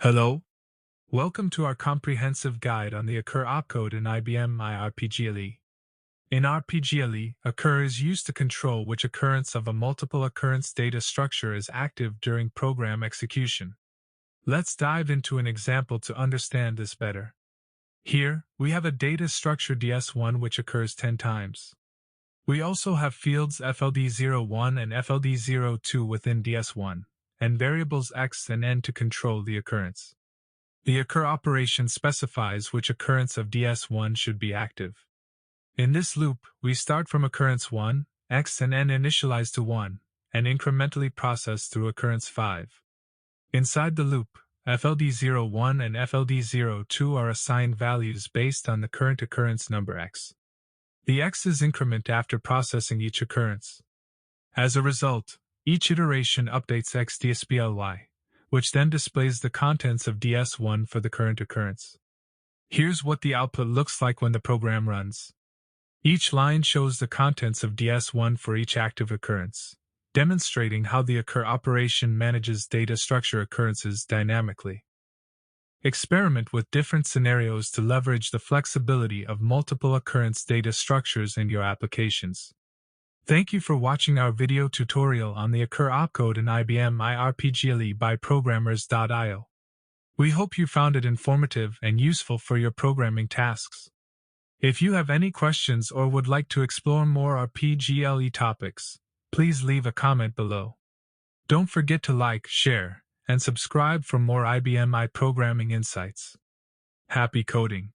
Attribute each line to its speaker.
Speaker 1: Hello. Welcome to our comprehensive guide on the occur opcode in IBM RPG. In RPG, occur is used to control which occurrence of a multiple occurrence data structure is active during program execution. Let's dive into an example to understand this better. Here, we have a data structure DS1 which occurs 10 times. We also have fields FLD01 and FLD02 within DS1, and variables x and n to control the occurrence. The occur operation specifies which occurrence of DS1 should be active. In this loop, we start from occurrence 1, x and n initialize to 1, and incrementally process through occurrence 5. Inside the loop, FLD01 and FLD02 are assigned values based on the current occurrence number x. The x is increment after processing each occurrence. As a result, each iteration updates x DSPLY, which then displays the contents of DS1 for the current occurrence. Here's what the output looks like when the program runs. Each line shows the contents of DS1 for each active occurrence, demonstrating how the occur operation manages data structure occurrences dynamically. Experiment with different scenarios to leverage the flexibility of multiple occurrence data structures in your applications. Thank you for watching our video tutorial on the occur opcode in IBM RPG by Programmers.io. We hope you found it informative and useful for your programming tasks. If you have any questions or would like to explore more RPG topics, please leave a comment below. Don't forget to like, share, and subscribe for more IBM programming insights. Happy coding!